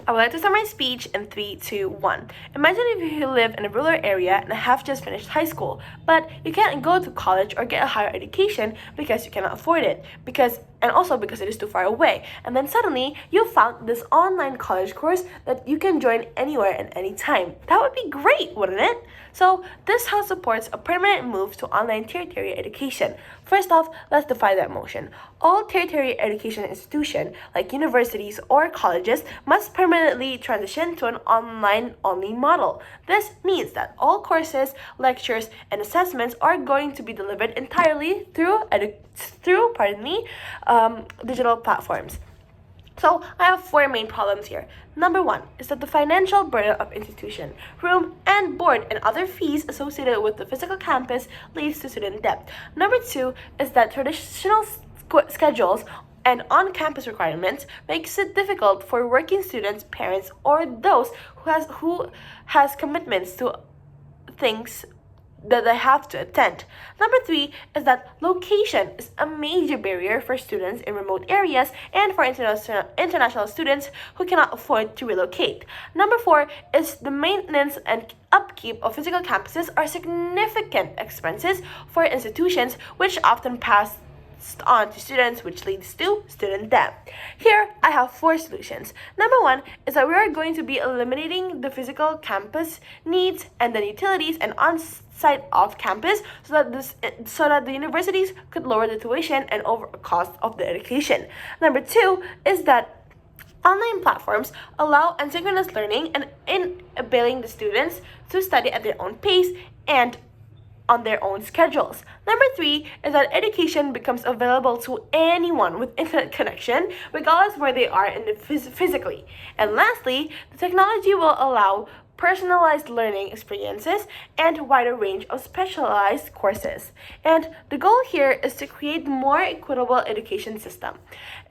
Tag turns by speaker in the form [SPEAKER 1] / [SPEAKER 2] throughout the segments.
[SPEAKER 1] I would like to start my speech in 3, 2, 1. Imagine if you live in a rural area and have just finished high school, but you can't go to college or get a higher education because you cannot afford it, and also because it is too far away. And then suddenly you found this online college course that you can join anywhere and anytime. That would be great, wouldn't it? So this house supports a permanent move to online tertiary education. First off, let's define that motion. All tertiary education institutions, like universities or colleges, must permanently transition to an online-only model. This means that all courses, lectures, and assessments are going to be delivered entirely through digital platforms. So I have 4 main problems here. Number 1 is that the financial burden of institution, room, and board and other fees associated with the physical campus leads to student debt. Number 2 is that traditional schedules and on-campus requirements makes it difficult for working students, parents, or those who has commitments to things that they have to attend. Number 3 is that location is a major barrier for students in remote areas and for international students who cannot afford to relocate. Number 4 is the maintenance and upkeep of physical campuses are significant expenses for institutions, which often pass on to students, which leads to student debt. Here, I have 4 solutions. Number 1 is that we are going to be eliminating the physical campus needs and the utilities and on-site off-campus so that the universities could lower the tuition and overall cost of the education. Number 2 is that online platforms allow asynchronous learning and enabling the students to study at their own pace and on their own schedules. Number 3 is that education becomes available to anyone with internet connection, regardless where they are physically. And lastly, the technology will allow personalized learning experiences and a wider range of specialized courses. And the goal here is to create a more equitable education system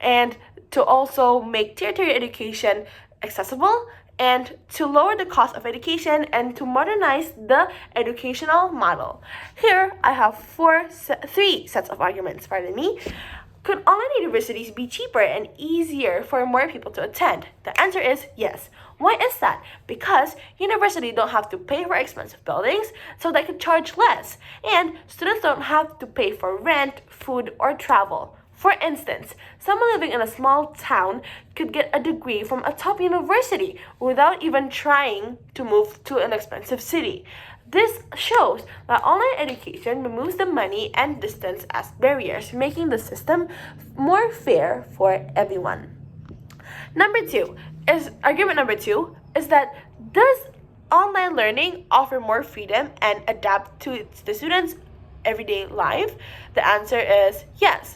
[SPEAKER 1] and to also make tertiary education accessible and to lower the cost of education and to modernize the educational model. Here, I have 3 sets of arguments, pardon me. Could online universities be cheaper and easier for more people to attend? The answer is yes. Why is that? Because universities don't have to pay for expensive buildings, so they could charge less. And students don't have to pay for rent, food, or travel. For instance, someone living in a small town could get a degree from a top university without even trying to move to an expensive city. This shows that online education removes the money and distance as barriers, making the system more fair for everyone. Argument number 2 is that does online learning offer more freedom and adapt to the students' everyday life? The answer is yes.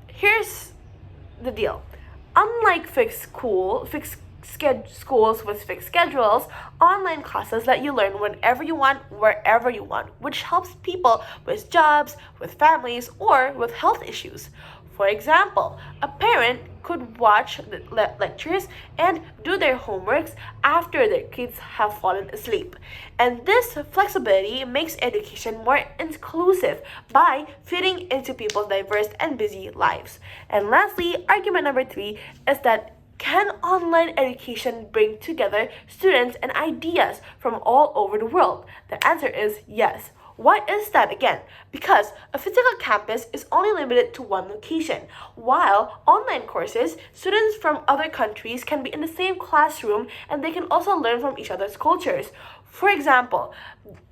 [SPEAKER 1] Here's the deal. Unlike schools with fixed schedules, online classes let you learn whenever you want, wherever you want, which helps people with jobs, with families, or with health issues. For example, a parent could watch the lectures and do their homeworks after their kids have fallen asleep. And this flexibility makes education more inclusive by fitting into people's diverse and busy lives. And lastly, argument number 3 is that can online education bring together students and ideas from all over the world? The answer is yes. Why is that again? Because a physical campus is only limited to one location, while online courses, students from other countries can be in the same classroom and they can also learn from each other's cultures. For example,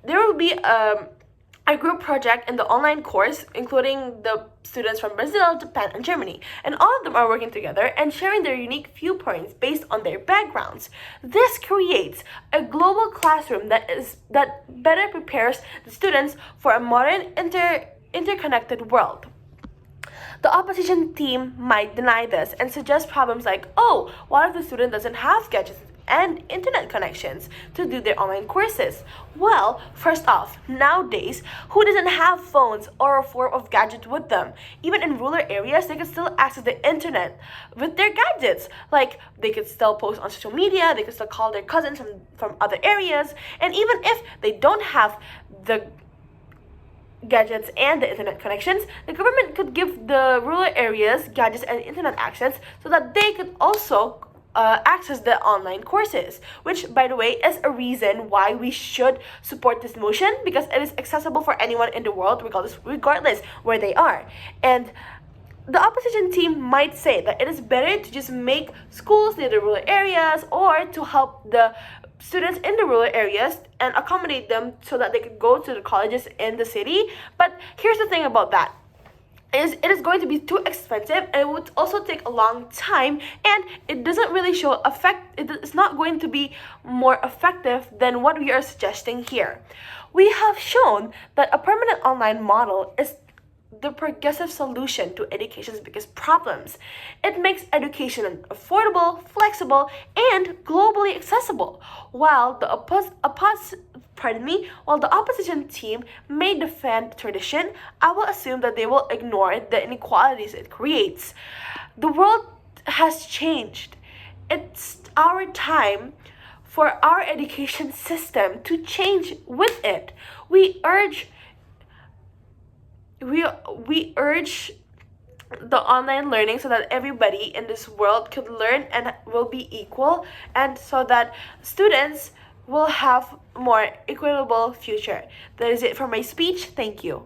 [SPEAKER 1] there will be a group project in the online course, including the students from Brazil, Japan, and Germany. And all of them are working together and sharing their unique viewpoints based on their backgrounds. This creates a global classroom that better prepares the students for a modern interconnected world. The opposition team might deny this and suggest problems like, oh, what if the student doesn't have gadgets and internet connections to do their online courses? Well, first off, nowadays, who doesn't have phones or a form of gadget with them? Even in rural areas, they can still access the internet with their gadgets. Like, they could still post on social media, they could still call their cousins from other areas, and even if they don't have the gadgets and the internet connections, the government could give the rural areas gadgets and internet access so that they could also access the online courses, which, by the way, is a reason why we should support this motion, because it is accessible for anyone in the world, regardless where they are. And the opposition team might say that it is better to just make schools near the rural areas, or to help the students in the rural areas and accommodate them so that they could go to the colleges in the city. But here's the thing about that. It is going to be too expensive, and it would also take a long time, and it doesn't really show effect. It's not going to be more effective than what we are suggesting here. We have shown that a permanent online model is the progressive solution to education's biggest problems. It makes education affordable, flexible, and globally accessible. While the opposition team may defend tradition, I will assume that they will ignore the inequalities it creates. The world has changed. It's our time for our education system to change with it. We urge the online learning so that everybody in this world could learn and will be equal, and so that students will have more equitable future. That is it for my speech. Thank you.